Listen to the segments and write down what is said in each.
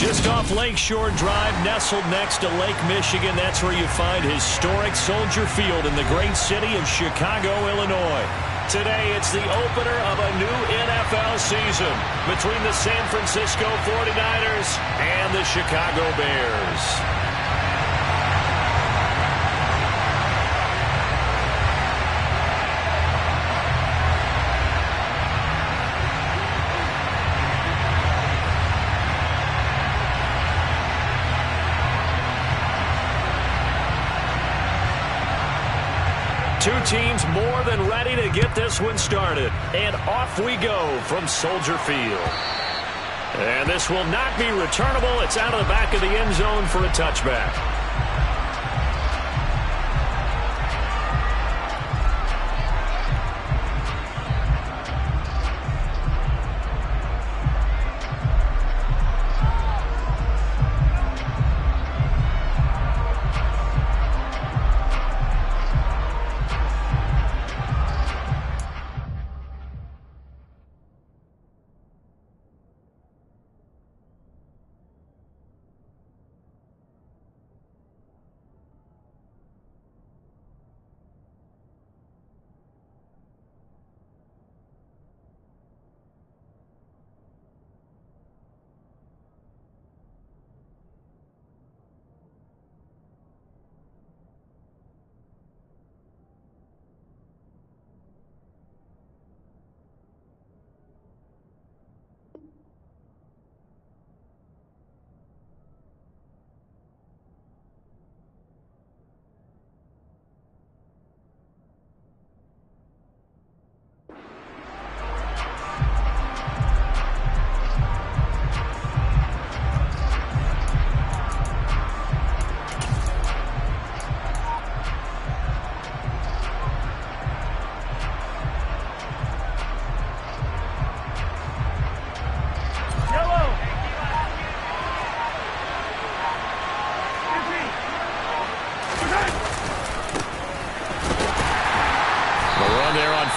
Just off Lakeshore Drive, nestled next to Lake Michigan. That's where you find historic Soldier Field in the great city of Chicago, Illinois. Today, it's the opener of a new NFL season between the San Francisco 49ers and the Chicago Bears. Two teams more than ready to get this one started. And off we go from Soldier Field. And this will not be returnable. It's out of the back of the end zone for a touchback.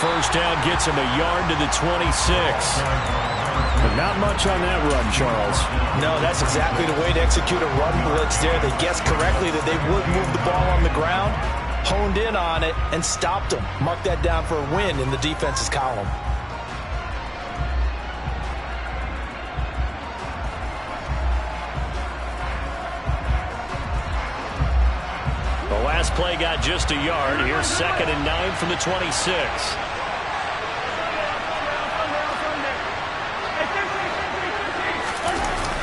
First down gets him a yard to the 26. But not much on that run, Charles. No, that's exactly the way to execute a run blitz there. They guessed correctly that they would move the ball on the ground, honed in on it, and stopped them. Mark that down for a win in the defense's column. The last play got just a yard. Here's 2nd and 9 from the 26.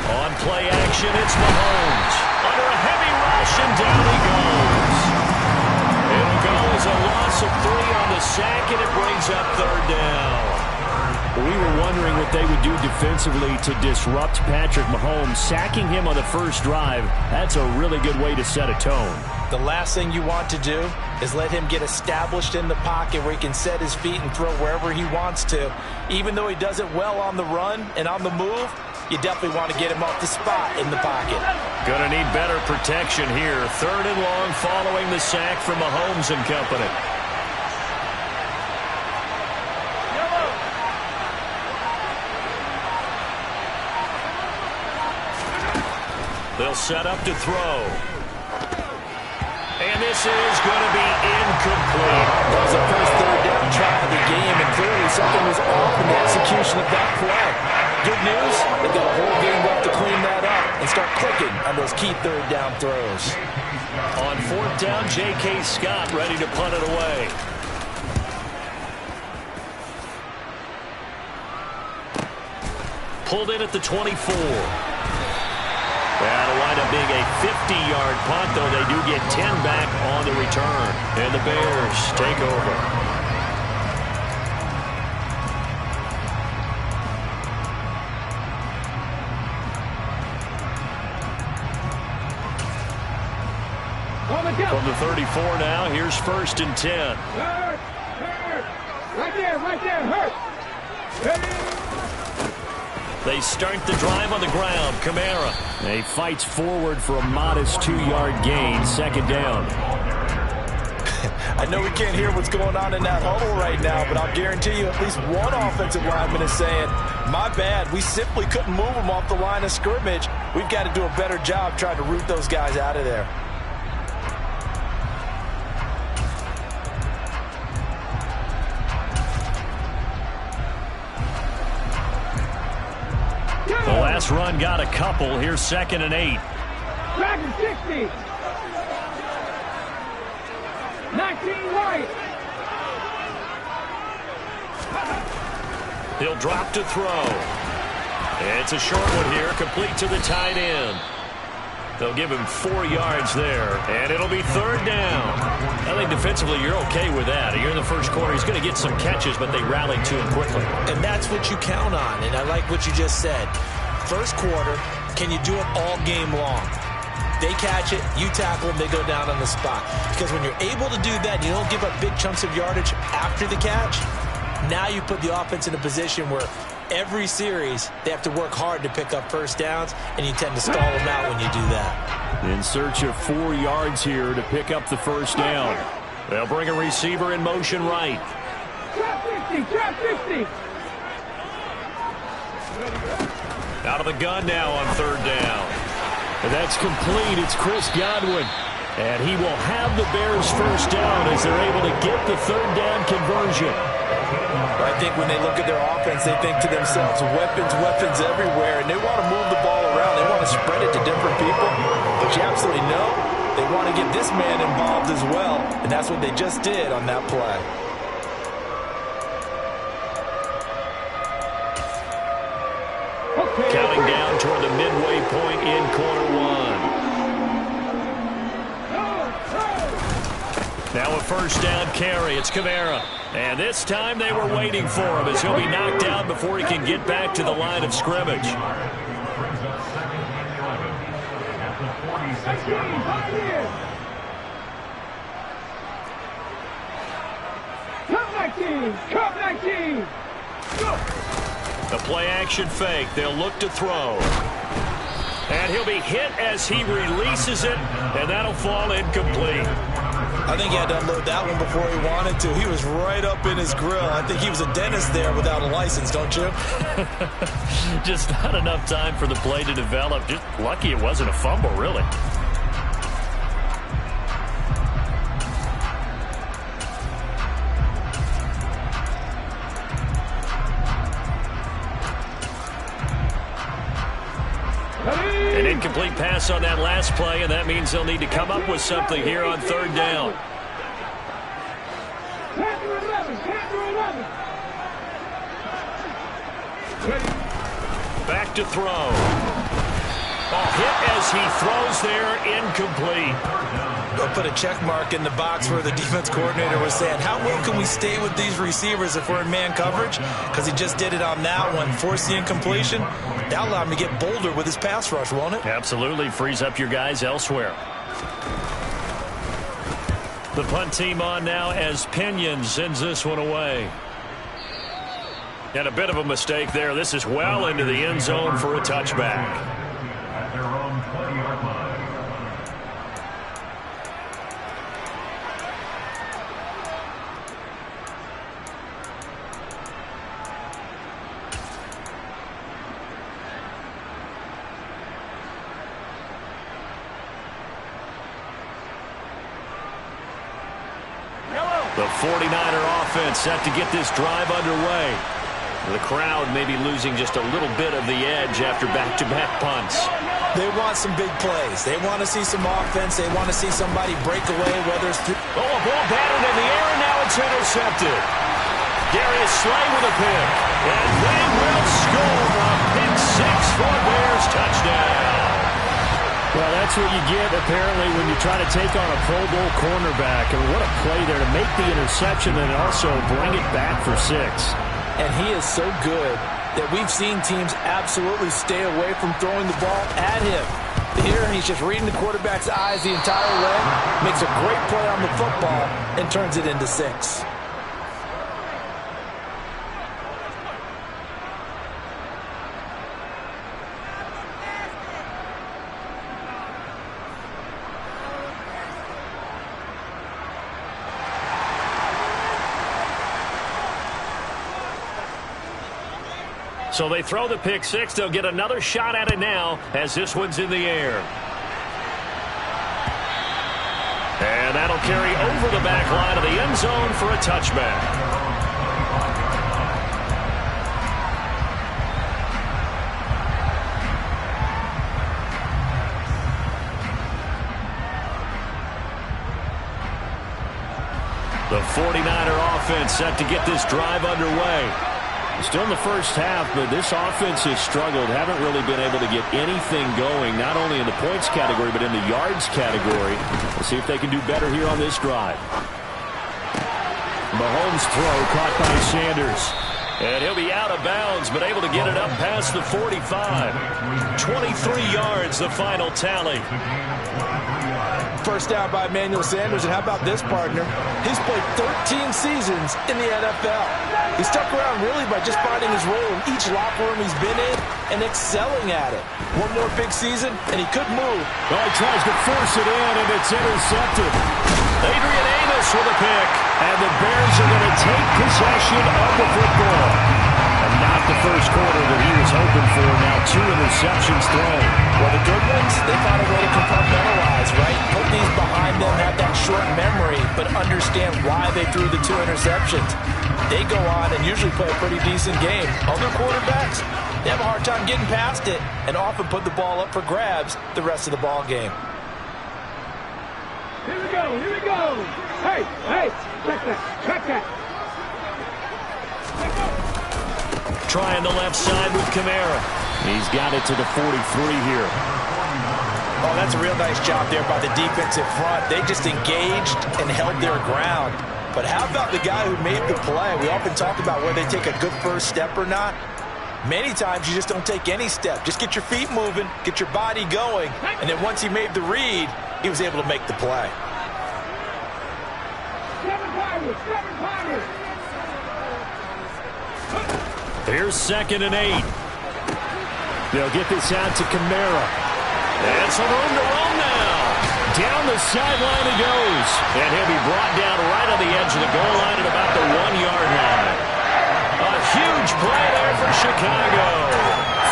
On play action, it's Mahomes. Under a heavy rush, and down he goes. It'll go as a loss of 3 on the sack, and it brings up 3rd down. We were wondering what they would do defensively to disrupt Patrick Mahomes. Sacking him on the first drive, that's a really good way to set a tone. The last thing you want to do is let him get established in the pocket where he can set his feet and throw wherever he wants to. Even though he does it well on the run and on the move, you definitely want to get him off the spot in the pocket. Gonna need better protection here. 3rd and long following the sack from Mahomes and company. They'll set up to throw. And this is going to be incomplete. That was the first 3rd down try of the game, and clearly something was off in the execution of that play. Good news, they've got a whole game left to clean that up and start clicking on those key 3rd down throws. On 4th down, J.K. Scott ready to punt it away. Pulled in at the 24. That'll wind up being a 50-yard punt, though they do get 10 back on the return. And the Bears take over. From the 34 now, here's 1st and 10. Hurt. Right there, hurt. They start the drive on the ground. Kamara. He fights forward for a modest 2-yard gain. 2nd down. I know we can't hear what's going on in that huddle right now, but I'll guarantee you at least one offensive lineman is saying, my bad, we simply couldn't move them off the line of scrimmage. We've got to do a better job trying to root those guys out of there. The last run got a couple. Here's 2nd and 8. Back and 60. 19 right. He'll drop to throw. It's a short one here, complete to the tight end. They'll give him 4 yards there, and it'll be 3rd down. I think defensively you're okay with that. You're in the first quarter. He's going to get some catches, but they rallied to him quickly. And that's what you count on, and I like what you just said. First quarter, can you do it all game long? They catch it, you tackle them, they go down on the spot. Because when you're able to do that, you don't give up big chunks of yardage after the catch, now you put the offense in a position where every series they have to work hard to pick up first downs, and you tend to stall them out when you do that. In search of 4 yards here to pick up the first down. They'll bring a receiver in motion right. Trap 50, trap 50. Out of the gun now on 3rd down. And that's complete. It's Chris Godwin. And he will have the Bears first down as they're able to get the 3rd down conversion. I think when they look at their offense, they think to themselves, weapons everywhere, and they want to move the ball around. They want to spread it to different people. But you absolutely know they want to get this man involved as well, and that's what they just did on that play. Counting down toward the midway point in quarter 1. Now a first down carry. It's Kamara. And this time they were waiting for him as he'll be knocked out before he can get back to the line of scrimmage. Cup 19. The play-action fake. They'll look to throw. And he'll be hit as he releases it, and that'll fall incomplete. I think he had to unload that one before he wanted to. He was right up in his grill. I think he was a dentist there without a license, don't you? Just not enough time for the play to develop. Just lucky it wasn't a fumble, really. An incomplete pass on that last play, and that means they'll need to come up with something here on 3rd down. Back to throw. Ball hit as he throws there, incomplete. They'll put a check mark in the box where the defense coordinator was saying, how well can we stay with these receivers if we're in man coverage? Because he just did it on that one, forced the incompletion. That'll allow him to get bolder with his pass rush, won't it? Absolutely. Frees up your guys elsewhere. The punt team on now as Pinion sends this one away. And a bit of a mistake there. This is well into the end zone for a touchback. At their own 20-yard line. The 49er offense set to get this drive underway. The crowd may be losing just a little bit of the edge after back-to-back punts. They want some big plays. They want to see some offense. They want to see somebody break away, whether it's through... Oh, a ball batted in the air, and now it's intercepted. Darius Slay with a pick. And they will score a pick six for Bears touchdown. Well, that's what you get, apparently, when you try to take on a Pro Bowl cornerback. I mean, what a play there to make the interception and also bring it back for 6. And he is so good that we've seen teams absolutely stay away from throwing the ball at him. Here, he's just reading the quarterback's eyes the entire way, makes a great play on the football, and turns it into 6. So they throw the pick six. They'll get another shot at it now as this one's in the air. And that'll carry over the back line of the end zone for a touchback. The 49er offense set to get this drive underway. Still in the first half, but this offense has struggled. Haven't really been able to get anything going, not only in the points category, but in the yards category. We'll see if they can do better here on this drive. Mahomes' throw caught by Sanders. And he'll be out of bounds, but able to get it up past the 45. 23 yards, the final tally. First down by Emmanuel Sanders, and how about this, partner? He's played 13 seasons in the NFL. He stuck around really by just finding his role in each locker room he's been in and excelling at it. One more big season, and he could move. Oh, he tries to force it in, and it's intercepted. Adrian Amos with a pick, and the Bears are going to take possession of the football. And not the first quarter that he was hoping for. Now 2 interceptions thrown. Well, the good ones, they found a way to compartmentalize, right? Put these behind them, have that short memory, but understand why they threw the 2 interceptions. They go on and usually play a pretty decent game. Other quarterbacks, they have a hard time getting past it and often put the ball up for grabs the rest of the ball game. Here we go, here we go. Hey, check that. Trying the left side with Kamara. He's got it to the 43 here. Oh, that's a real nice job there by the defensive front. They just engaged and held their ground. But how about the guy who made the play? We often talk about whether they take a good first step or not. Many times you just don't take any step. Just get your feet moving, get your body going, and then once he made the read, he was able to make the play. 7 Pirates. Here's 2nd and 8. They'll get this out to Kamara. And some room to run now. Down the sideline he goes. And he'll be brought down right on the edge of the goal line at about the 1-yard line. A huge play there for Chicago.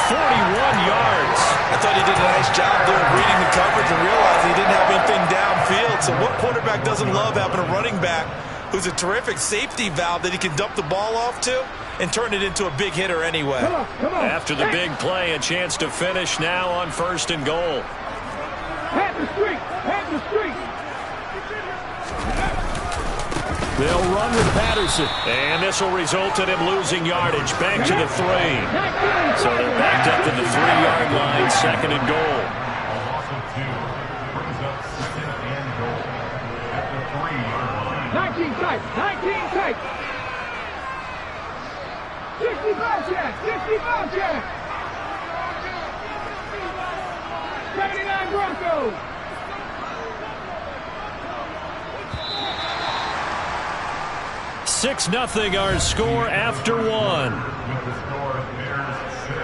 41 yards. I thought he did a nice job there of reading the coverage and realizing he didn't have anything downfield. So what quarterback doesn't love having a running back who's a terrific safety valve that he can dump the ball off to and turn it into a big hitter anyway? Come on. After the big play, a chance to finish now on 1st and goal. Pat the street. They'll run with Patterson. And this will result in him losing yardage. Back to the 3. So they're backed up to the 3-yard line, 2nd and goal. A loss of 2 brings up 2nd and goal at the 3-yard line. 19 tight. 65 check. 79 Broncos. Six 0 our score after 1. With the score, Bears 6,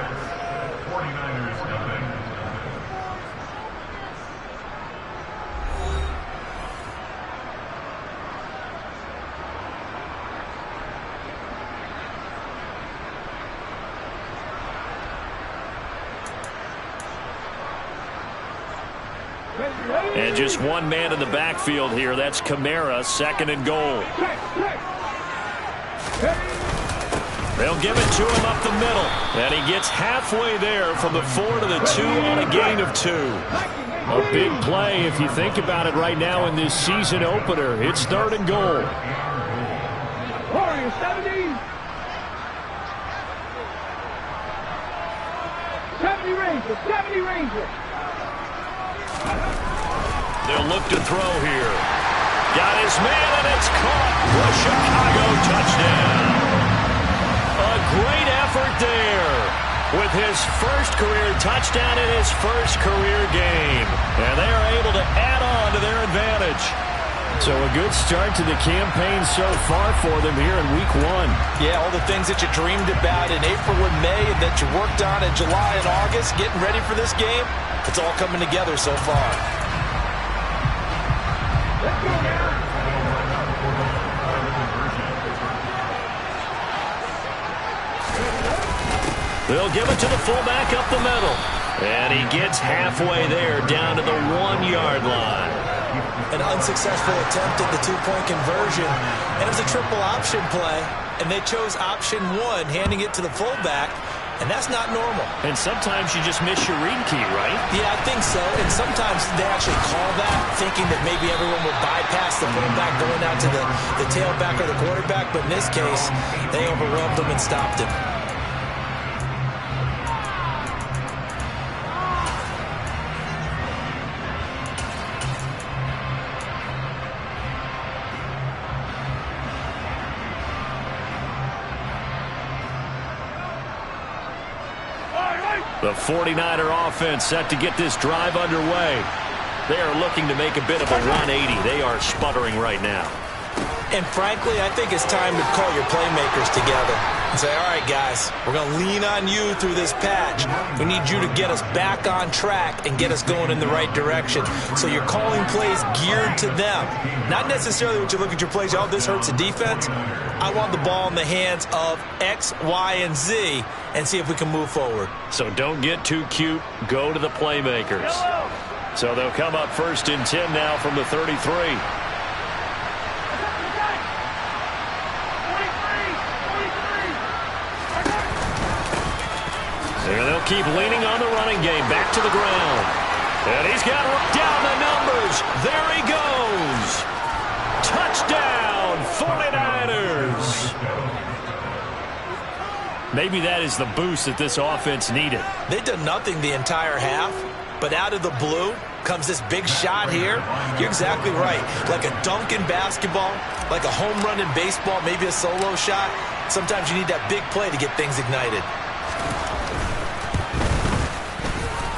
49ers 0. And just one man in the backfield here. That's Kamara, 2nd and goal. They'll give it to him up the middle. And he gets halfway there from the 4 to the 2 on a gain of 2. A big play if you think about it right now in this season opener. It's 3rd and goal. Warriors 70. 70 Rangers. They'll look to throw here. Got his man, and it's caught for a Chicago touchdown. A great effort there with his first career touchdown in his first career game. And they are able to add on to their advantage. So a good start to the campaign so far for them here in week 1. Yeah, all the things that you dreamed about in April and May and that you worked on in July and August, getting ready for this game, it's all coming together so far. Let's go now. They'll give it to the fullback up the middle. And he gets halfway there down to the 1-yard line. An unsuccessful attempt at the 2-point conversion. And it was a triple option play. And they chose option 1, handing it to the fullback. and that's not normal. And sometimes you just miss your read key, right? Yeah, I think so. And sometimes they actually call that, thinking that maybe everyone will bypass the fullback going out to the tailback or the quarterback. But in this case, they overwhelmed him and stopped him. The 49er offense set to get this drive underway. They are looking to make a bit of a 180. They are sputtering right now. And frankly, I think it's time to call your playmakers together and say, all right, guys, we're going to lean on you through this patch. We need you to get us back on track and get us going in the right direction. So you're calling plays geared to them. Not necessarily what you look at your plays, oh, this hurts the defense. I want the ball in the hands of X, Y, and Z and see if we can move forward. So don't get too cute. Go to the playmakers. So they'll come up 1st and 10 now from the 33. And they'll keep leaning on the running game. Back to the ground. And he's got down the numbers. There he goes. Touchdown, 49ers. Maybe that is the boost that this offense needed. They've done nothing the entire half, but out of the blue comes this big shot here. You're exactly right. Like a dunk in basketball, like a home run in baseball, maybe a solo shot. Sometimes you need that big play to get things ignited.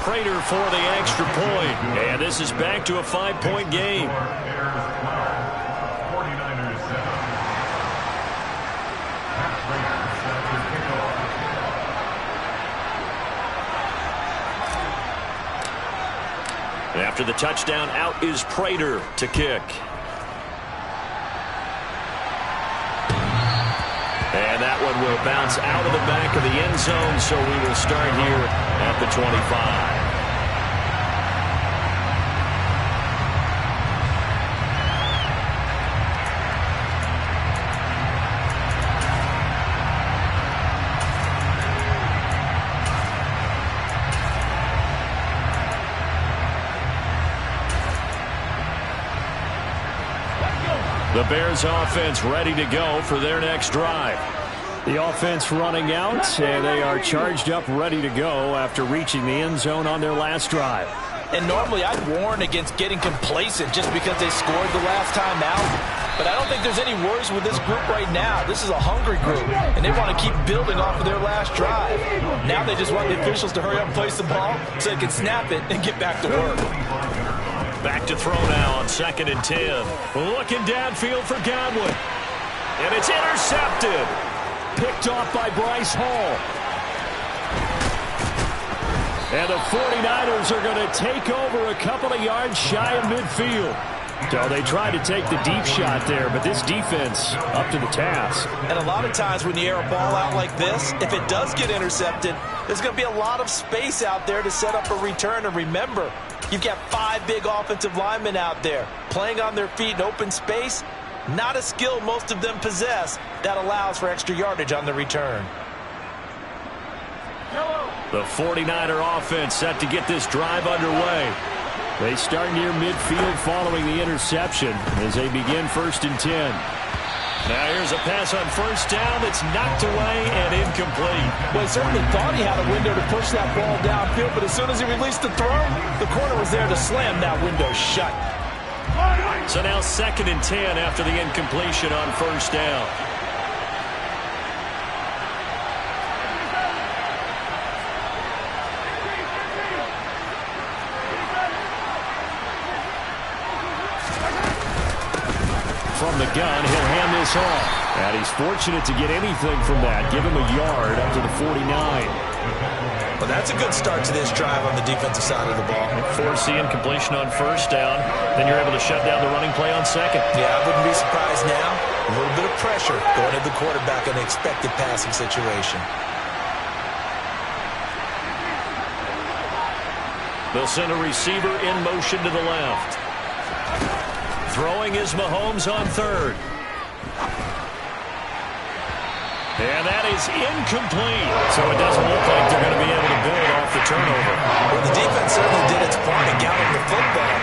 Prater for the extra point. And this is back to a 5-point game. 49ers 7. After the touchdown, out is Prater to kick. And that one will bounce out of the back of the end zone, so we will start here at the 25. The Bears offense ready to go for their next drive. The offense running out, and they are charged up, ready to go after reaching the end zone on their last drive. And normally I'd warn against getting complacent just because they scored the last time out. But I don't think there's any worries with this group right now. This is a hungry group, and they want to keep building off of their last drive. Now they just want the officials to hurry up and place the ball so they can snap it and get back to work. Back to throw now on 2nd and 10. Looking downfield for Godwin. And it's intercepted. Picked off by Bryce Hall. And the 49ers are going to take over a couple of yards shy of midfield. So they tried to take the deep shot there, but this defense up to the task. And a lot of times when you air a ball out like this, if it does get intercepted, there's going to be a lot of space out there to set up a return. And remember, you've got 5 big offensive linemen out there playing on their feet in open space. Not a skill most of them possess that allows for extra yardage on the return. The 49er offense set to get this drive underway. They start near midfield following the interception as they begin 1st and 10. Now here's a pass on 1st down that's knocked away and incomplete. Well, he certainly thought he had a window to push that ball downfield, but as soon as he released the throw, the corner was there to slam that window shut. So now 2nd and 10 after the incompletion on 1st down. From the gun, he'll hand this off. And he's fortunate to get anything from that. Give him a yard up to the 49. Well, that's a good start to this drive on the defensive side of the ball. Force the incompletion on 1st down. Then you're able to shut down the running play on 2nd. Yeah, I wouldn't be surprised now. A little bit of pressure going at the quarterback in an expected passing situation. They'll send a receiver in motion to the left. Throwing is Mahomes on 3rd. And that is incomplete. So it doesn't look like they're going to be able to build off the turnover. Well, the defense certainly did its part in galloping the football.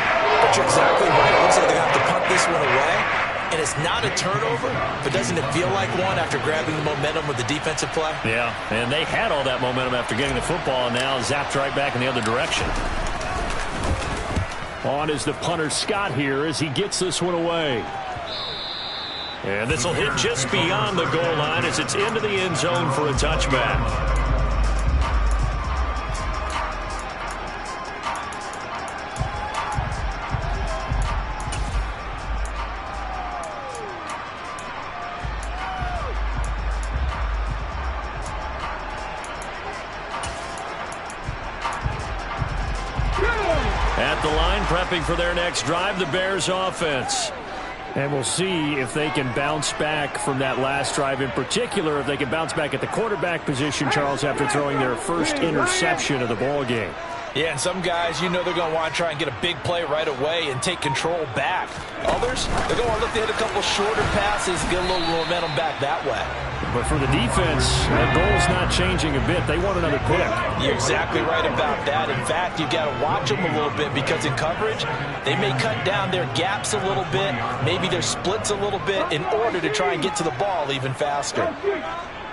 But you're exactly right. It looks like they're going to have to punt this one away. And it's not a turnover, but doesn't it feel like one after grabbing the momentum with the defensive play? Yeah, and they had all that momentum after getting the football, and now zapped right back in the other direction. On is the punter Scott here as he gets this one away. And this will hit just beyond the goal line as it's into the end zone for a touchback. At the line, prepping for their next drive, the Bears offense. And we'll see if they can bounce back from that last drive, in particular, if they can bounce back at the quarterback position, Charles, after throwing their first interception of the ball game. Yeah, and some guys, you know they're going to want to try and get a big play right away and take control back. Others, they're going to look to hit a couple shorter passes, get a little momentum back that way. But for the defense, that goal's not changing a bit. They want another pick. You're exactly right about that. In fact, you've got to watch them a little bit because in coverage, they may cut down their gaps a little bit, maybe their splits a little bit in order to try and get to the ball even faster.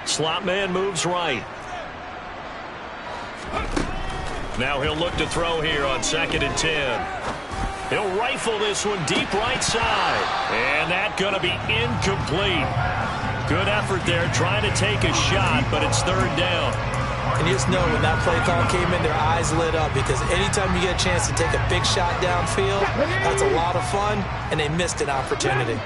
Slot man moves right. Now he'll look to throw here on 2nd and 10. He'll rifle this one deep right side. And that's going to be incomplete. Good effort there, trying to take a shot, but it's 3rd down. And you just know when that play call came in, their eyes lit up because anytime you get a chance to take a big shot downfield, that's a lot of fun, and they missed an opportunity.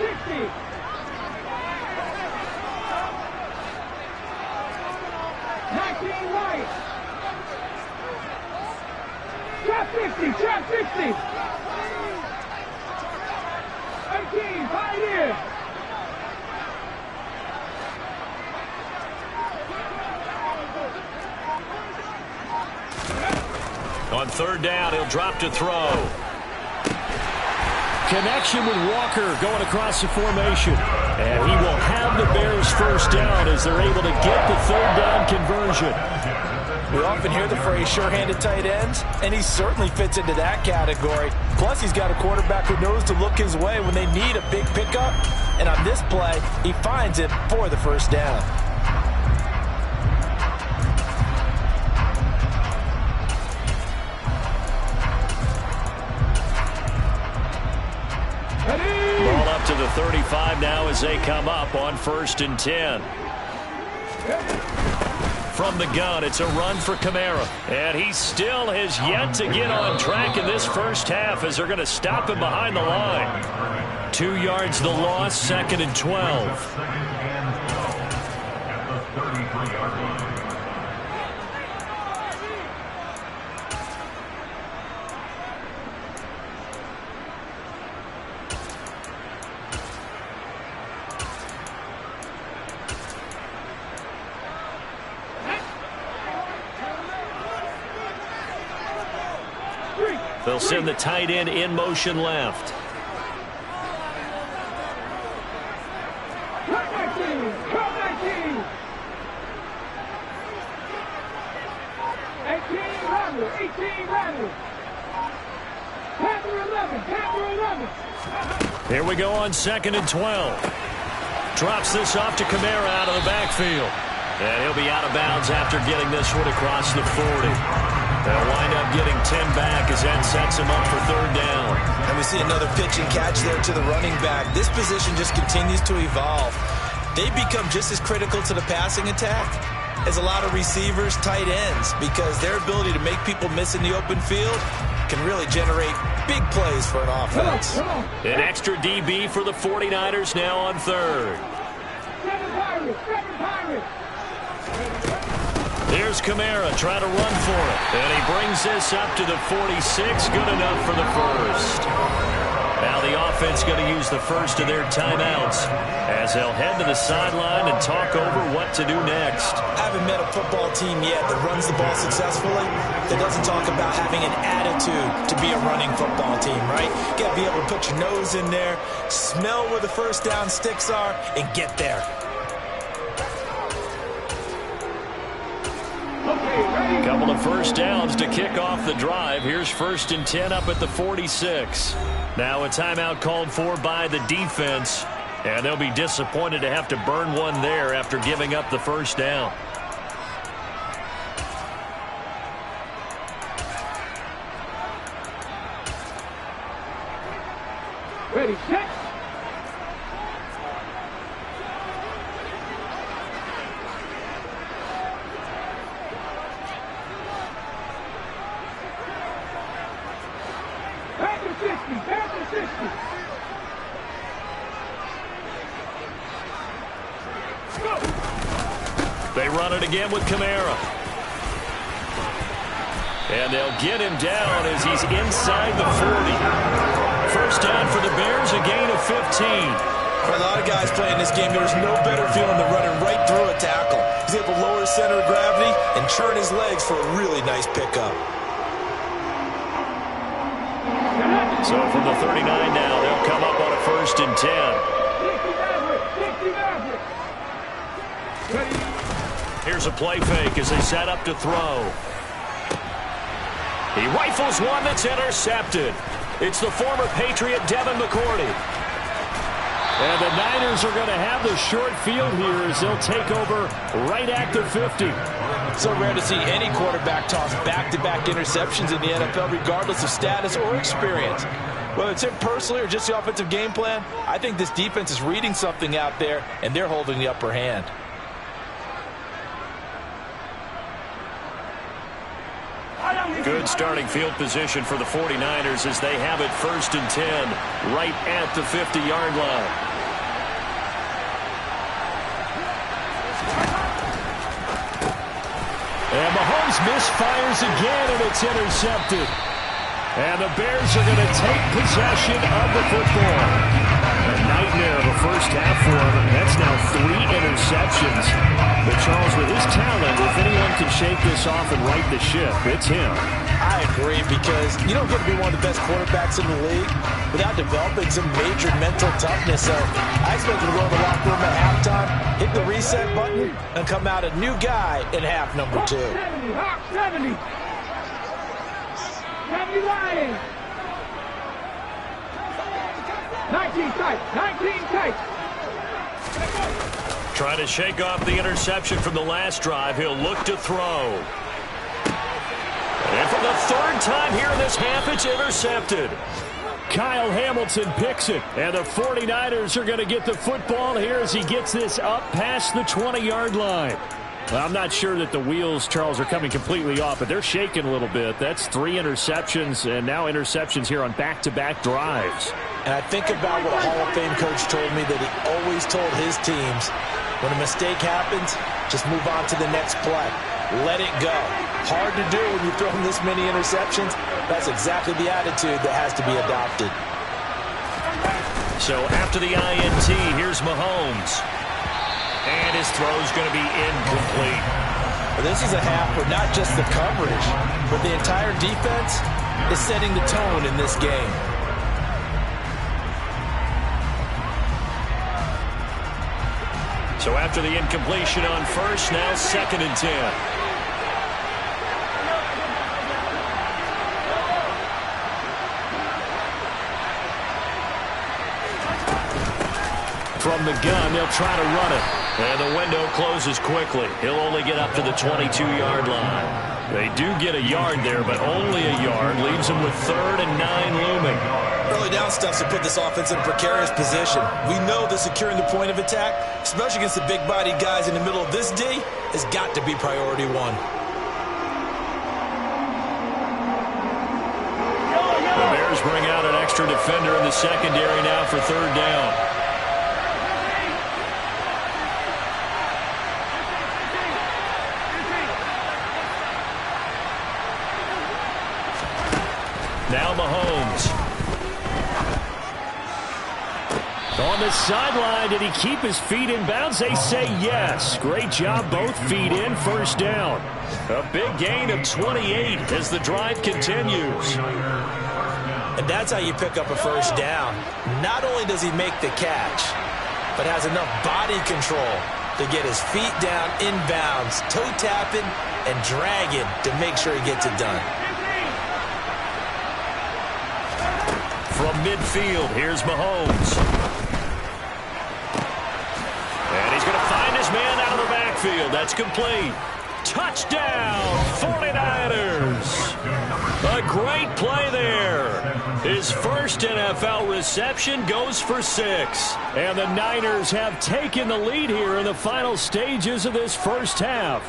Trap 50, trap 50. 18, Pioneer. On 3rd down, he'll drop to throw. Connection with Walker going across the formation. And he will have the Bears first down as they're able to get the 3rd down conversion. We often hear the phrase sure-handed tight ends, and he certainly fits into that category. Plus, he's got a quarterback who knows to look his way when they need a big pickup. And on this play, he finds it for the first down. Ball up to the 35 now as they come up on 1st and 10. From the gun, it's a run for Kamara. And he still has yet to get on track in this first half as they're going to stop him behind the line. 2 yards the loss, 2nd and 12. At the 33-yard line. They'll send the tight end in motion left. Come 19, come 19. 18, Randall, 18, Randall. Panther 11, Panther 11. Here we go on 2nd and 12. Drops this off to Kamara out of the backfield. And he'll be out of bounds after getting this one across the 40. They'll wind up getting 10 back as that sets him up for 3rd down. And we see another pitch and catch there to the running back. This position just continues to evolve. They become just as critical to the passing attack as a lot of receivers, tight ends, because their ability to make people miss in the open field can really generate big plays for an offense. An extra DB for the 49ers now on 3rd. 7 Pirates, 7 Pirates. Here's Kamara trying to run for it. And he brings this up to the 46. Good enough for the first. Now the offense going to use the first of their timeouts as they'll head to the sideline and talk over what to do next. I haven't met a football team yet that runs the ball successfully that doesn't talk about having an attitude to be a running football team, right? You got to be able to put your nose in there, smell where the first down sticks are, and get there. Couple of first downs to kick off the drive. Here's 1st and 10 up at the 46. Now a timeout called for by the defense. And they'll be disappointed to have to burn one there after giving up the first down. Ready, set. Back to 60, back to 60. They run it again with Kamara. And they'll get him down as he's inside the 40. First down for the Bears, a gain of 15. For a lot of guys playing this game, there's no better feeling than running right through a tackle. He's able to lower his center of gravity and turn his legs for a really nice pickup. So from the 39 now, they'll come up on a 1st and 10. Here's a play fake as they set up to throw. He rifles one that's intercepted. It's the former Patriot Devin McCourty. And the Niners are going to have the short field here as they'll take over right at the 50. So rare to see any quarterback toss back-to-back interceptions in the NFL, regardless of status or experience. Whether it's him personally or just the offensive game plan, I think this defense is reading something out there, and they're holding the upper hand. Good starting field position for the 49ers as they have it 1st and 10 right at the 50-yard line. And Mahomes misfires again, and it's intercepted. And the Bears are going to take possession of the football. A nightmare of a first half for him. That's now 3 interceptions. But Charles, with his talent, if anyone can shake this off and right the ship, it's him. I agree, because you don't get to be one of the best quarterbacks in the league without developing some major mental toughness. So I expect him to go to the locker room at halftime, hit the reset button, and come out a new guy in half number 2. 70, Hawk 70. 70 Lions. 19 tight, 19 tight. Trying to shake off the interception from the last drive. He'll look to throw. And for the 3rd time here in this half, it's intercepted. Kyle Hamilton picks it. And the 49ers are going to get the football here as he gets this up past the 20-yard line. Well, I'm not sure that the wheels, Charles, are coming completely off, but they're shaking a little bit. That's 3 interceptions, and now interceptions here on back-to-back drives. And I think about what a Hall of Fame coach told me, that he always told his teams, when a mistake happens, just move on to the next play. Let it go. Hard to do when you're throwing this many interceptions. That's exactly the attitude that has to be adopted. So after the INT, here's Mahomes. And his throw's going to be incomplete. This is a half where not just the coverage, but the entire defense is setting the tone in this game. So after the incompletion on first, now 2nd and 10. From the gun, they'll try to run it. And the window closes quickly. He'll only get up to the 22-yard line. They do get a yard there, but only a yard. Leaves them with 3rd and 9 looming. Early down stuff to put this offense in a precarious position. We know that securing the point of attack, especially against the big-bodied guys in the middle of this D, has got to be priority 1. The Bears bring out an extra defender in the secondary now for 3rd down. Now Mahomes. On the sideline, did he keep his feet in bounds? They say yes. Great job, both feet in, 1st down. A big gain of 28 as the drive continues. And that's how you pick up a 1st down. Not only does he make the catch, but has enough body control to get his feet down inbounds, toe tapping and dragging to make sure he gets it done. From midfield, here's Mahomes. And he's going to find his man out of the backfield. That's complete. Touchdown, 49ers. A great play there. His first NFL reception goes for 6. And the Niners have taken the lead here in the final stages of this first half.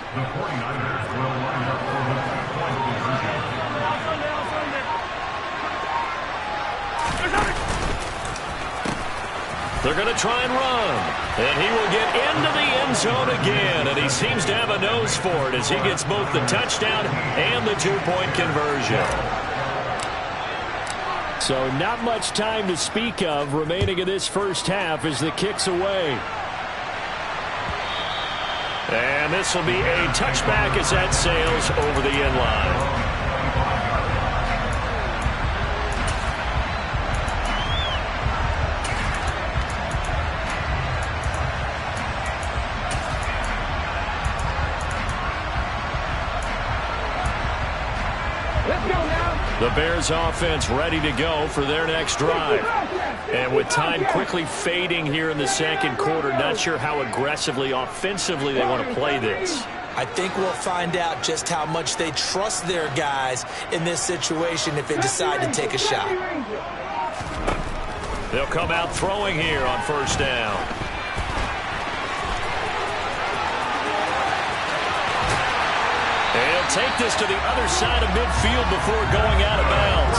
The 49ers will line up for the two-point conversion. They're going to try and run. And he will get into the end zone again. And he seems to have a nose for it as he gets both the touchdown and the two-point conversion. So not much time to speak of remaining in this first half as the kick's away. And this will be a touchback as that sails over the end line. The Bears offense ready to go for their next drive. And with time quickly fading here in the second quarter, not sure how aggressively, offensively they want to play this. I think we'll find out just how much they trust their guys in this situation if they decide to take a shot. They'll come out throwing here on first down. And he'll take this to the other side of midfield before going out of bounds.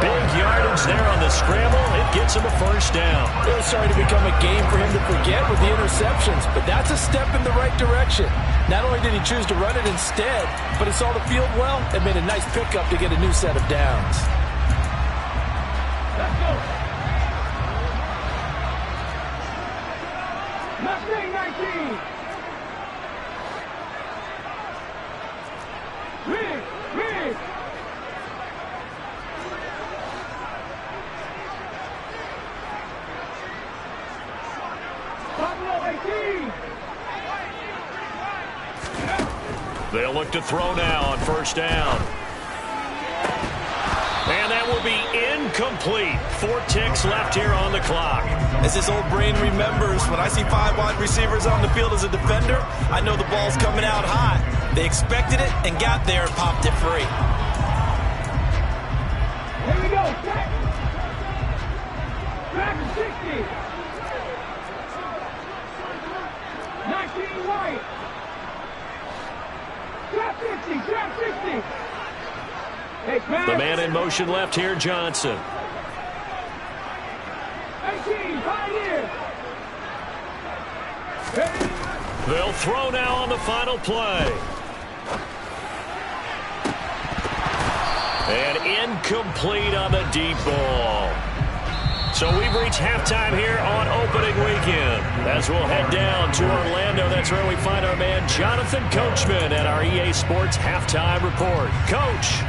Big yardage there on the scramble. It gets him a first down. It was starting to become a game for him to forget with the interceptions, but that's a step in the right direction. Not only did he choose to run it instead, but he saw the field well and made a nice pickup to get a new set of downs. Let's go. Mustang 19. Rig. Buffalo 18. They'll look to throw now on first down. And that will be incomplete. 4 ticks left here on the clock. As his old brain remembers, when I see 5 wide receivers on the field as a defender, I know the ball's coming out high. They expected it and got there and popped it free. Here we go. Back to 60. 19 White. Trap 50. Trap 60. Hey, The man in motion left here, Johnson. 18, Pioneer. Hey. They'll throw now on the final play. And incomplete on the deep ball. So we've reached halftime here on opening weekend. As we'll head down to Orlando, that's where we find our man Jonathan Coachman at our EA Sports Halftime Report. Coach.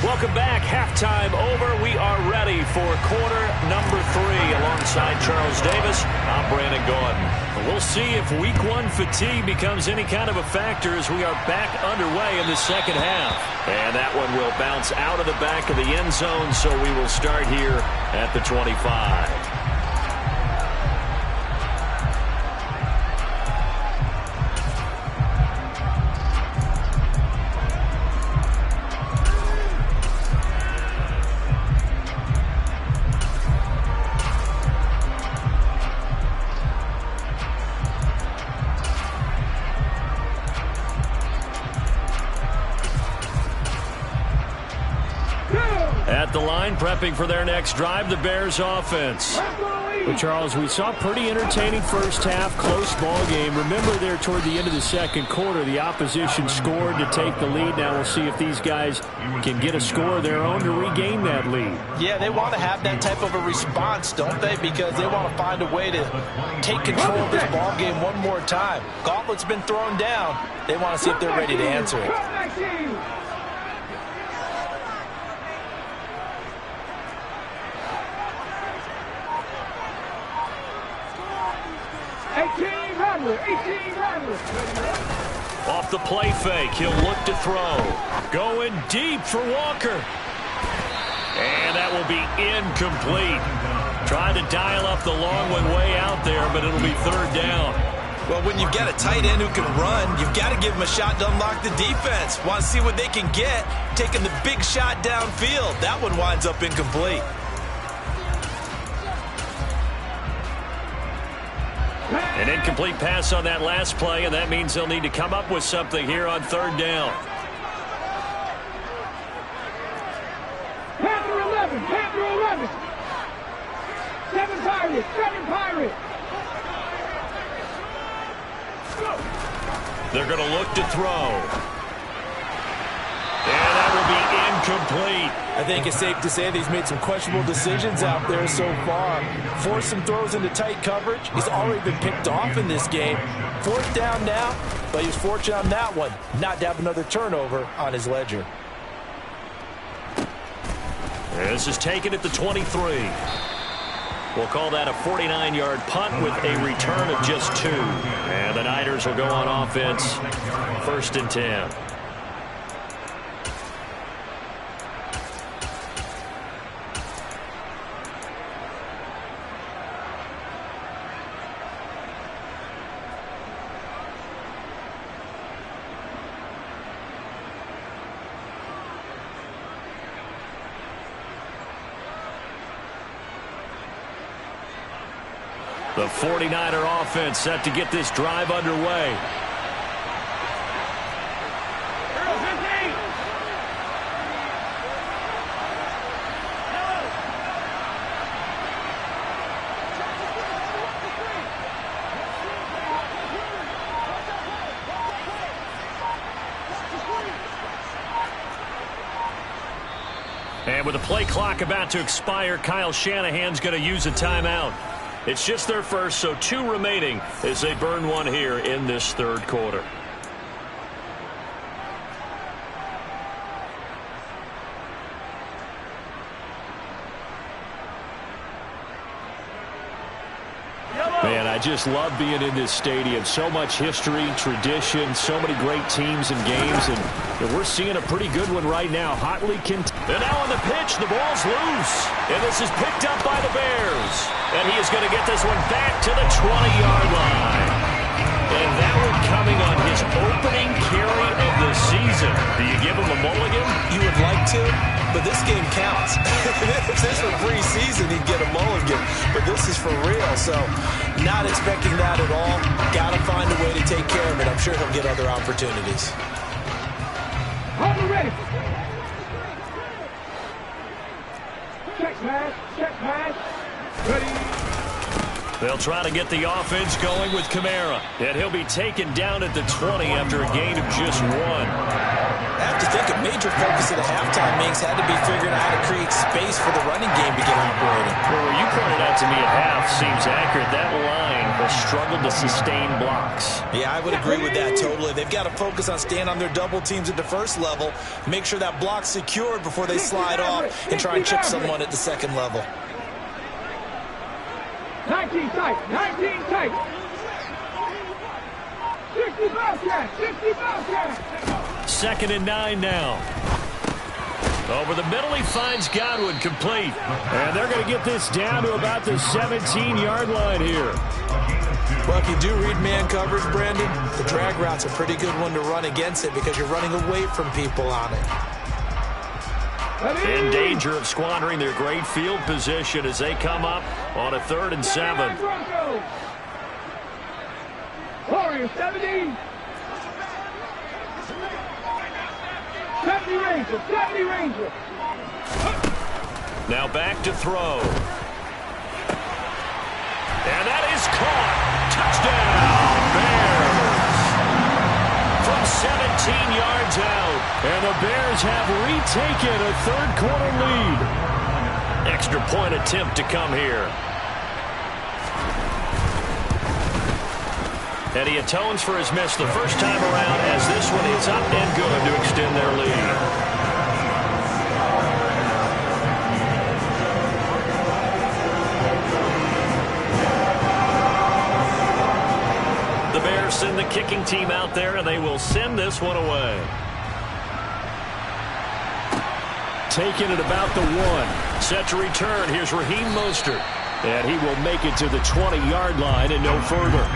Welcome back. Halftime over. We are ready for quarter number 3 alongside Charles Davis. I'm Brandon Gordon. We'll see if week 1 fatigue becomes any kind of a factor as we are back underway in the second half. And that one will bounce out of the back of the end zone, so we will start here at the 25. at the line, prepping for their next drive, the Bears offense. Well, Charles, we saw a pretty entertaining first half, close ball game. Remember there toward the end of the second quarter, the opposition scored to take the lead. Now we'll see if these guys can get a score of their own to regain that lead. Yeah, they want to have that type of a response, don't they? Because they want to find a way to take control of this ball game one more time. Gauntlet's been thrown down. They want to see if they're ready to answer it. 1800. Off the play fake, he'll look to throw. Going deep for Walker. And that will be incomplete. Trying to dial up the long one way out there, but it'll be third down. Well, when you've got a tight end who can run, you've got to give him a shot to unlock the defense. Want to see what they can get, taking the big shot downfield. That one winds up incomplete. An incomplete pass on that last play, and that means they'll need to come up with something here on third down. Panther 11, Panther 11. 7 Pirates, 7 Pirates. They're going to look to throw. And that will be incomplete. I think it's safe to say that he's made some questionable decisions out there so far. Forced some throws into tight coverage. He's already been picked off in this game. Fourth down now, but he was fortunate on that one not to have another turnover on his ledger. This is taken at the 23. We'll call that a 49-yard punt with a return of just 2. And the Niners will go on offense, 1st and 10. The 49er offense set to get this drive underway. And with the play clock about to expire, Kyle Shanahan's going to use a timeout. It's just their first, so 2 remaining as they burn one here in this third quarter. Man, I just love being in this stadium. So much history, tradition, so many great teams and games, and we're seeing a pretty good one right now. Hotly contested. And now on the pitch, the ball's loose. And this is picked up by the Bears. And he is going to get this one back to the 20-yard line. And that one coming on his opening carry of the season. Do you give him a mulligan? You would like to, but this game counts. If this were preseason, he'd get a mulligan. But this is for real, so not expecting that at all. Got to find a way to take care of it. I'm sure he'll get other opportunities. Hold ready. Check pass. Ready. They'll try to get the offense going with Kamara. And he'll be taken down at the 20 after a gain of just 1. I have to think a major focus of the halftime makes had to be figuring out how to create space for the running game to get operating. Well, what you pointed out to me at half seems accurate. That line has struggled to sustain blocks. Yeah, I would agree with that totally. They've got to focus on staying on their double teams at the first level, make sure that block's secured before they slide off and try and chip someone at the second level. 19 tight. 19 tight. 60 Bobcat. 60 Bobcat. 2nd and 9 now. Over the middle, he finds Godwin complete. And they're going to get this down to about the 17-yard line here. Well, if you do read man coverage, Brandon, the drag route's a pretty good one to run against it because you're running away from people on it. In danger of squandering their great field position as they come up on a 3rd and 7. Warriors 70. 70 Ranger. 70 Ranger. Now back to throw. And that is caught. Touchdown, Bears. From 17 yards out. And the Bears have retaken a third-quarter lead. Extra point attempt to come here. And he atones for his miss the first time around as this one is up and good to extend their lead. The Bears send the kicking team out there, and they will send this one away. Taking it about the 1. Set to return. Here's Raheem Mostert. And he will make it to the 20-yard line and no further.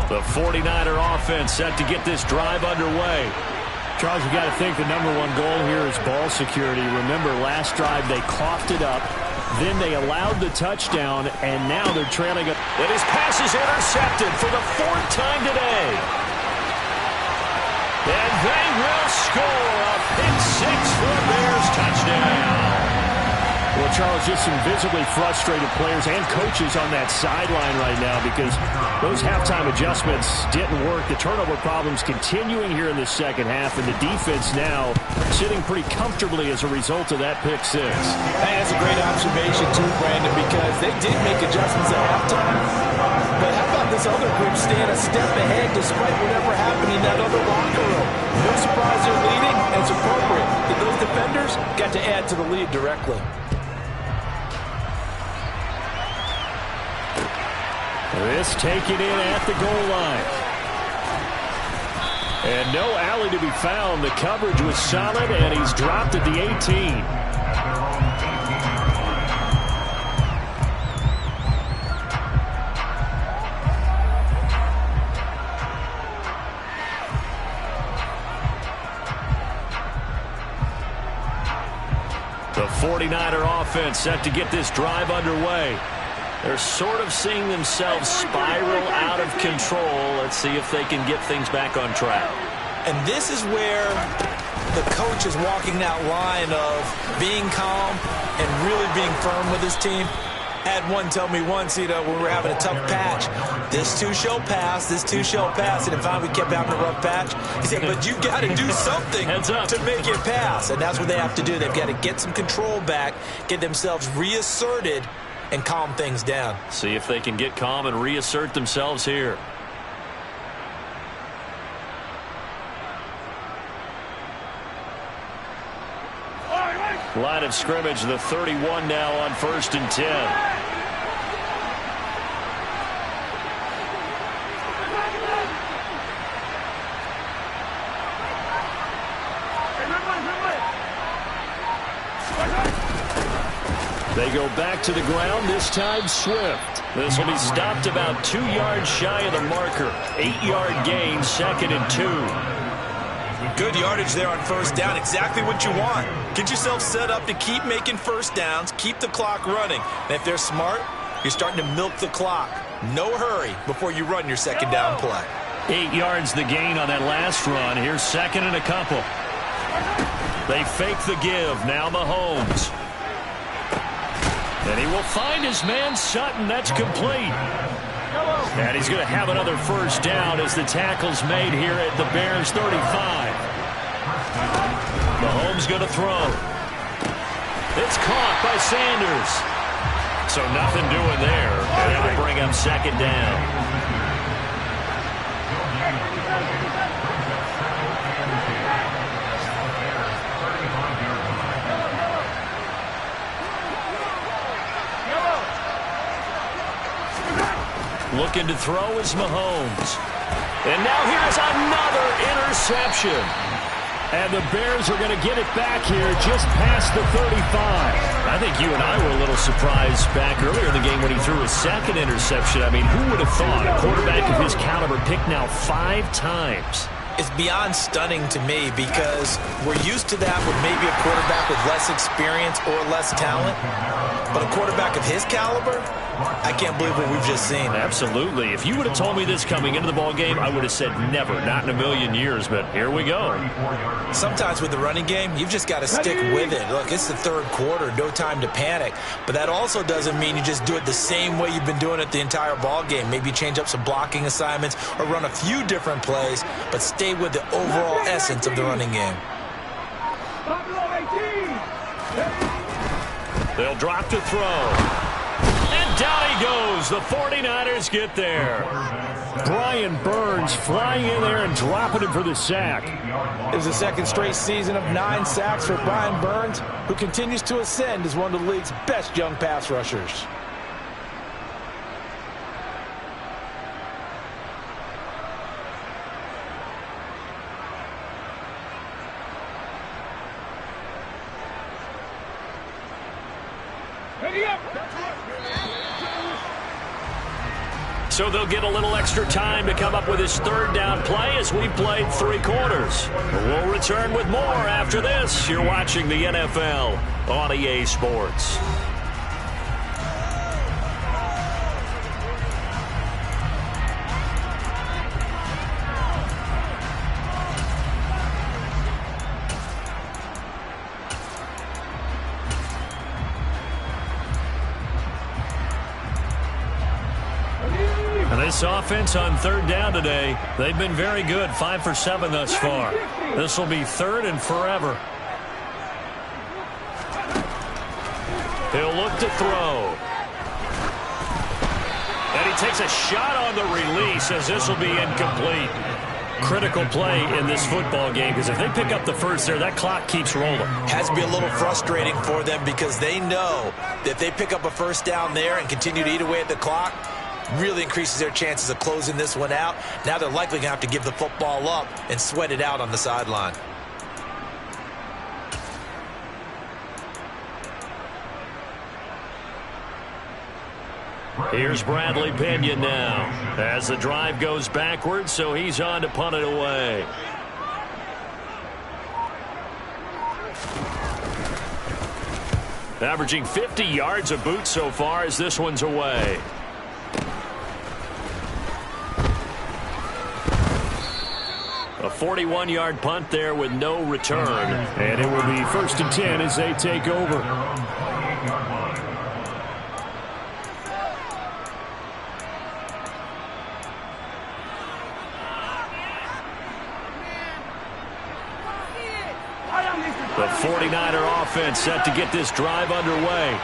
The 49er offense set to get this drive underway. Charles, you got to think the #1 goal here is ball security. Remember, last drive they coughed it up, then they allowed the touchdown, and now they're trailing it. And his pass is intercepted for the 4th time today. And they will score a pick 6 for a Bears touchdown. Well, Charles, just some visibly frustrated players and coaches on that sideline right now because those halftime adjustments didn't work. The turnover problems continuing here in the second half, and the defense now sitting pretty comfortably as a result of that pick 6. Hey, that's a great observation, too, Brandon, because they did make adjustments at halftime. But how about this other group staying a step ahead despite whatever happened in that other locker room? No surprise they're leading, and it's appropriate that those defenders got to add to the lead directly. This taken in at the goal line. And no alley to be found. The coverage was solid, and he's dropped at the 18. The 49er offense set to get this drive underway. They're sort of seeing themselves spiral out of control. Let's see if they can get things back on track. And this is where the coach is walking that line of being calm and really being firm with his team. I had one tell me once, when we were having a tough patch, this too shall pass, this too shall pass. And finally we kept having a rough patch. He said, but you got to do something to make it pass. And that's what they have to do. They've got to get some control back, get themselves reasserted, and calm things down. See if they can get calm and reassert themselves here. Line of scrimmage, the 31 now on 1st and 10. They go back to the ground, this time Swift. This will be stopped about 2 yards shy of the marker. 8-yard gain, 2nd and 2. Good yardage there on 1st down, exactly what you want. Get yourself set up to keep making 1st downs, keep the clock running. And if they're smart, you're starting to milk the clock. No hurry before you run your 2nd down play. 8 yards the gain on that last run. Here's 2nd and a couple. They fake the give, now Mahomes. And he will find his man Sutton. That's complete. And he's going to have another 1st down as the tackle's made here at the Bears 35. Mahomes going to throw. It's caught by Sanders. So nothing doing there. And that will bring up 2nd down. Looking to throw is Mahomes. And now here's another interception. And the Bears are going to get it back here just past the 35. I think you and I were a little surprised back earlier in the game when he threw his second interception. I mean, who would have thought a quarterback of his caliber picked now 5 times? It's beyond stunning to me because we're used to that with maybe a quarterback with less experience or less talent. But a quarterback of his caliber, I can't believe what we've just seen. Absolutely. If you would have told me this coming into the ball game, I would have said never, not in a million years. But here we go. Sometimes with the running game, you've just got to stick with it. Look, it's the third quarter, no time to panic. But that also doesn't mean you just do it the same way you've been doing it the entire ball game. Maybe change up some blocking assignments or run a few different plays, but stay with the overall essence of the running game. They'll drop to throw. And down he goes. The 49ers get there. Brian Burns flying in there and dropping him for the sack. It was the second straight season of 9 sacks for Brian Burns, who continues to ascend as one of the league's best young pass rushers. So they'll get a little extra time to come up with his third down play as we've played 3 quarters. We'll return with more after this. You're watching the NFL on EA Sports. This offense on third down today, they've been very good. 5 for 7 thus far. This will be third and forever. He'll look to throw. And he takes a shot on the release as this will be incomplete. Critical play in this football game because if they pick up the first there, that clock keeps rolling. Has to be a little frustrating for them because they know that if they pick up a first down there and continue to eat away at the clock, really increases their chances of closing this one out. Now they're likely going to have to give the football up and sweat it out on the sideline. Here's Bradley Pinion now as the drive goes backwards, so he's on to punt it away. Averaging 50 yards a boot so far as this one's away. A 41-yard punt there with no return. And it will be 1st and 10 as they take over. The 49er offense set to get this drive underway.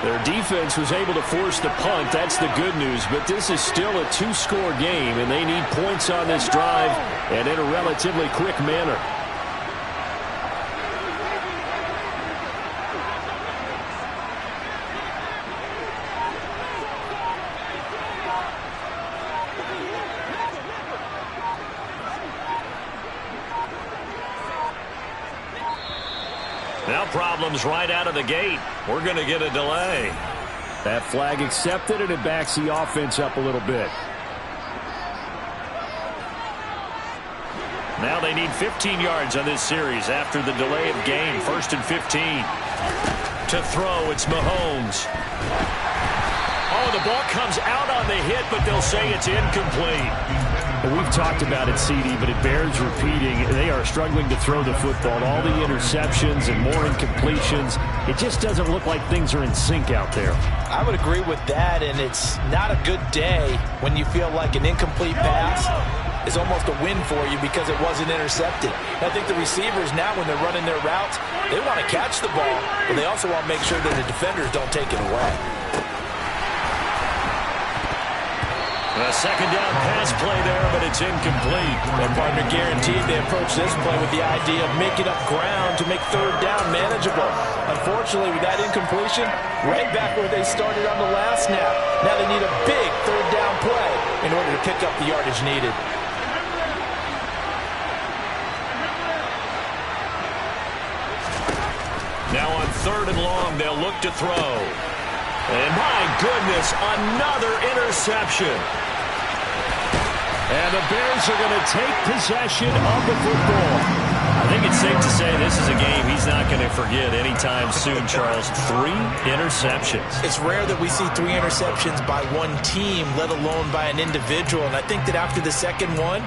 Their defense was able to force the punt. That's the good news. But this is still a 2-score game, and they need points on this drive and in a relatively quick manner. Now problems right out of the gate. We're going to get a delay. That flag accepted, and it backs the offense up a little bit. Now they need 15 yards on this series after the delay of game. 1st and 15. To throw, it's Mahomes. Oh, the ball comes out on the hit, but they'll say it's incomplete. We've talked about it, CD, but it bears repeating. They are struggling to throw the football. All the interceptions and more incompletions. It just doesn't look like things are in sync out there. I would agree with that, and it's not a good day when you feel like an incomplete pass is almost a win for you because it wasn't intercepted. I think the receivers now, when they're running their routes, they want to catch the ball, but they also want to make sure that the defenders don't take it away. A second down pass play there, but it's incomplete. Their partner guaranteed they approach this play with the idea of making up ground to make third down manageable. Unfortunately, with that incompletion, right back where they started on the last snap. Now they need a big third down play in order to pick up the yardage needed. Now on 3rd and long, they'll look to throw. And my goodness, another interception. And the Bears are going to take possession of the football. I think it's safe to say this is a game he's not going to forget anytime soon, Charles. 3 interceptions. It's rare that we see 3 interceptions by one team, let alone by an individual. And I think that after the second one,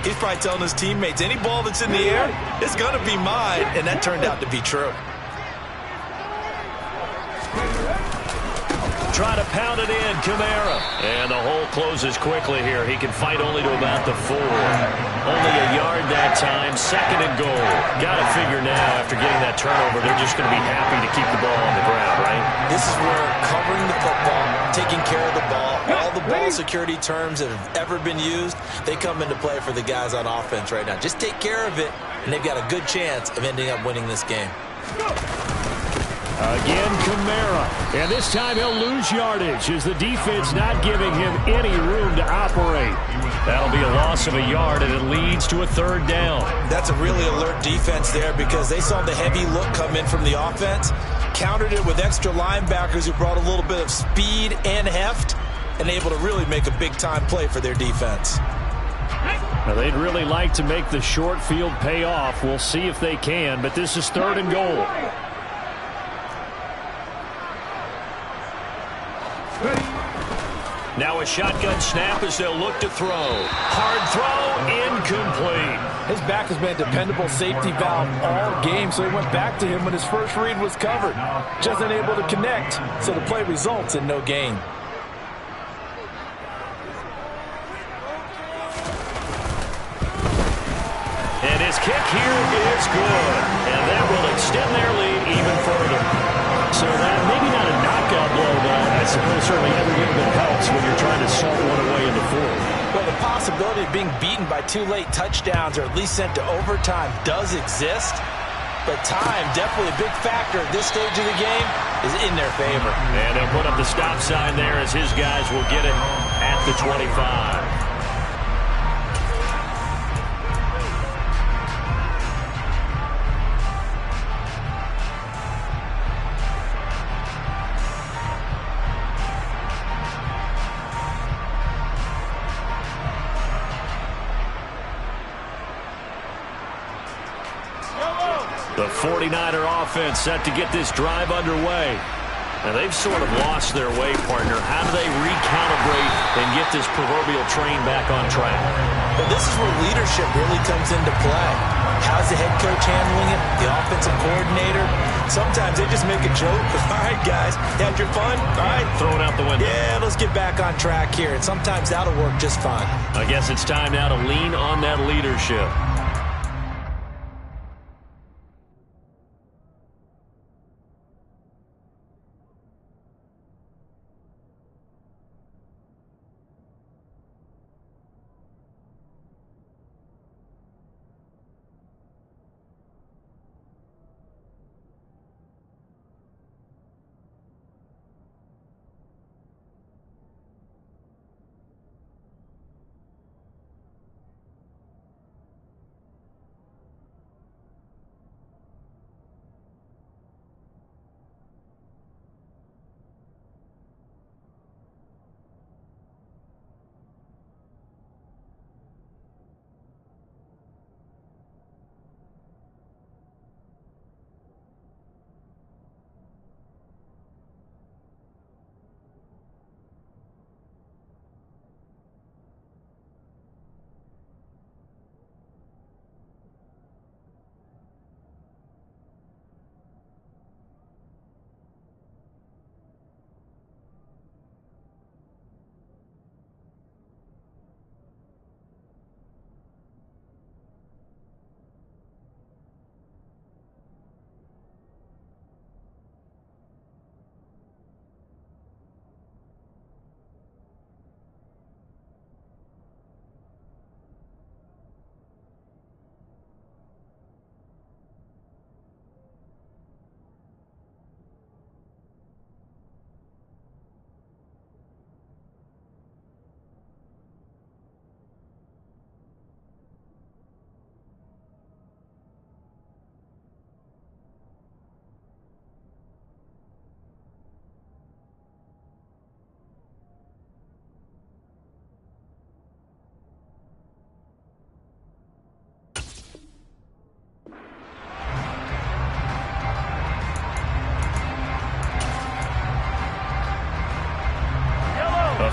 he's probably telling his teammates, any ball that's in the air, it's going to be mine. And that turned out to be true. Try to pound it in, Kamara. And the hole closes quickly here. He can fight only to about the 4. Only a yard that time. 2nd and goal. Got to figure now, after getting that turnover, they're just going to be happy to keep the ball on the ground, right? This is where covering the football, taking care of the ball, all the ball security terms that have ever been used, they come into play for the guys on offense right now. Just take care of it, and they've got a good chance of ending up winning this game. Again, Kamara. And this time he'll lose yardage as the defense not giving him any room to operate. That'll be a loss of a yard, and it leads to a 3rd down. That's a really alert defense there because they saw the heavy look come in from the offense, countered it with extra linebackers who brought a little bit of speed and heft, and able to really make a big-time play for their defense. Now, they'd really like to make the short field pay off. We'll see if they can, but this is 3rd and goal. Now a shotgun snap as they'll look to throw. Hard throw, incomplete. His back has been a dependable safety valve all game, so he went back to him when his first read was covered. Just unable to connect, so the play results in no gain. And his kick here is good. And that will extend their lead even further. So that maybe not a knockout blow, but I suppose certainly every little bit helps when you're trying to salt one away in the 4th. Well, the possibility of being beaten by 2 late touchdowns or at least sent to overtime does exist. But time, definitely a big factor at this stage of the game, is in their favor. And they'll put up the stop sign there as his guys will get it at the 25. The 49er offense set to get this drive underway. Now, they've sort of lost their way, partner. How do they recalibrate and get this proverbial train back on track? Well, this is where leadership really comes into play. How's the head coach handling it? The offensive coordinator? Sometimes they just make a joke. All right, guys, had your fun? All right. Throw it out the window. Yeah, let's get back on track here. And sometimes that'll work just fine. I guess it's time now to lean on that leadership.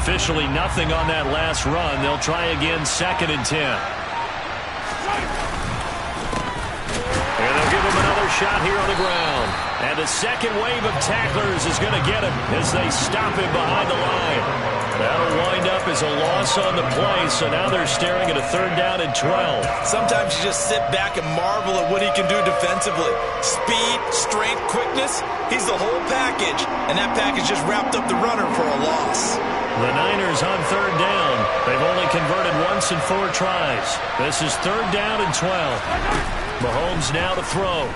Officially nothing on that last run. They'll try again, 2nd and 10. And they'll give him another shot here on the ground. And the second wave of tacklers is going to get him as they stop him behind the line. That'll wind up as a loss on the play, so now they're staring at a 3rd down and 12. Sometimes you just sit back and marvel at what he can do defensively. Speed, strength, quickness, he's the whole package. And that package just wrapped up the runner for a loss. The Niners on 3rd down. They've only converted once in 4 tries. This is 3rd down and 12. Mahomes now to throw.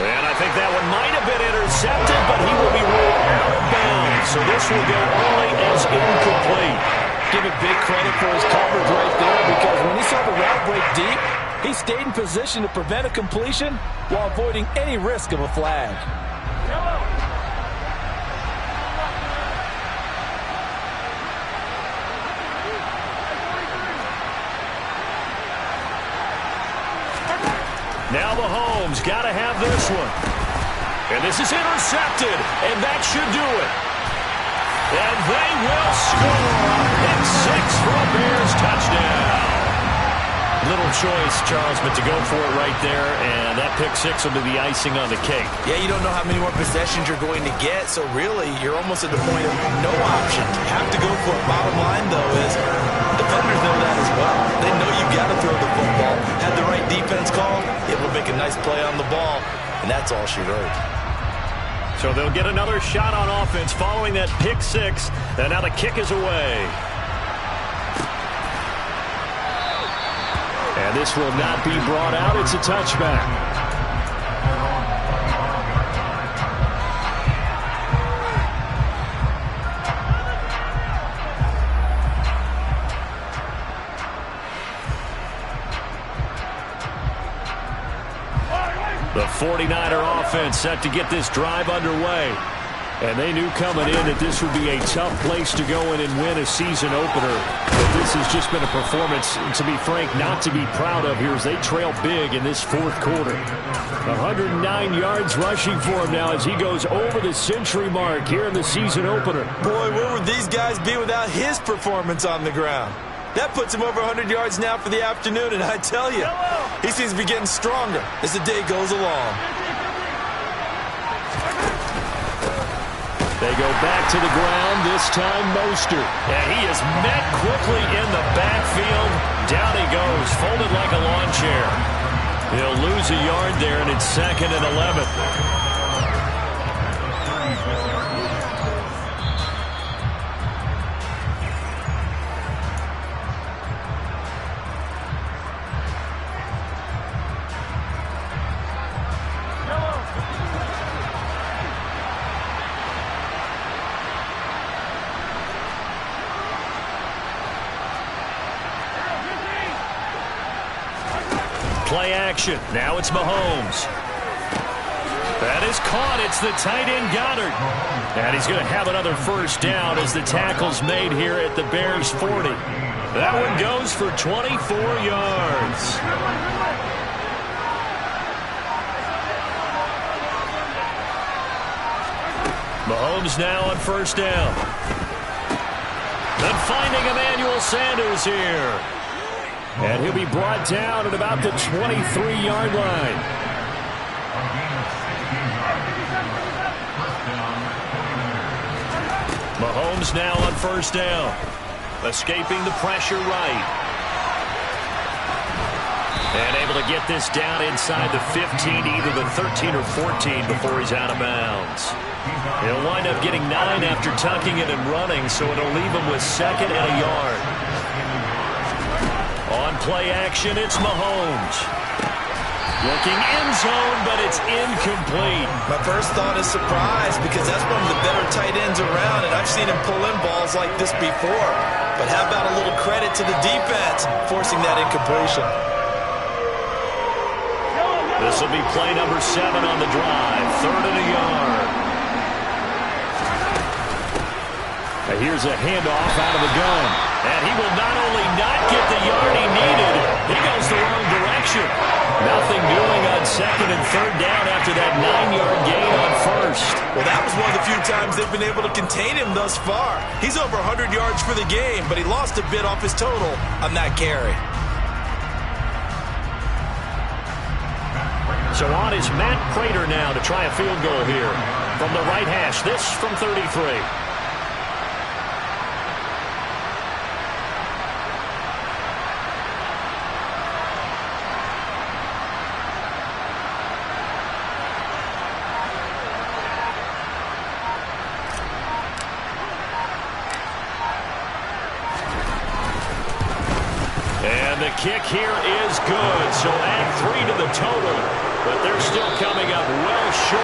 And I think that one might have been intercepted, but he will be ruled out of bounds. So this will go only as incomplete. Give it big credit for his coverage right there, because when he saw the route break deep, he stayed in position to prevent a completion while avoiding any risk of a flag. Now Mahomes got to have this one. And this is intercepted, and that should do it. And they will score. Pick 6 for a Bears touchdown. Little choice, Charles, but to go for it right there, and that pick 6 will be the icing on the cake. Yeah, you don't know how many more possessions you're going to get, so really you're almost at the point of no option. You have to go for it. Bottom line, though, is defenders know that as well. They know you've got to throw the football. Had the right defense call, it will make a nice play on the ball, and that's all she wrote. So they'll get another shot on offense following that pick 6, and now the kick is away. And this will not be brought out. It's a touchback. The 49er offense set to get this drive underway. And they knew coming in that this would be a tough place to go in and win a season opener. But this has just been a performance, to be frank, not to be proud of here as they trail big in this 4th quarter. 109 yards rushing for him now as he goes over the century mark here in the season opener. Boy, where would these guys be without his performance on the ground? That puts him over 100 yards now for the afternoon, and I tell you, he seems to be getting stronger as the day goes along. They go back to the ground, this time Mostert. And he is met quickly in the backfield. Down he goes, folded like a lawn chair. He'll lose a yard there, and it's 2nd and 11. Play action. Now it's Mahomes. That is caught. It's the tight end Goddard. And he's going to have another 1st down as the tackle's made here at the Bears 40. That one goes for 24 yards. Mahomes now on 1st down. Then finding Emmanuel Sanders here. And he'll be brought down at about the 23-yard line. Mahomes now on 1st down. Escaping the pressure right. And able to get this down inside the 15, either the 13 or 14 before he's out of bounds. He'll wind up getting 9 after tucking it and running, so it'll leave him with 2nd and a yard. On play action, it's Mahomes. Looking end zone, but it's incomplete. My first thought is surprise, because that's one of the better tight ends around, and I've seen him pull in balls like this before. But how about a little credit to the defense forcing that incompletion? This will be play number 7 on the drive. 3rd and a yard. Now here's a handoff out of the gun. And he will not only not get the yard he needed, he goes the wrong direction. Nothing doing on 2nd and 3rd down after that 9-yard gain on first. Well, that was one of the few times they've been able to contain him thus far. He's over 100 yards for the game, but he lost a bit off his total on that carry. So on is Matt Prater now to try a field goal here from the right hash. This from 33. And the kick here is good. So add 3 to the total. But they're still coming up well short.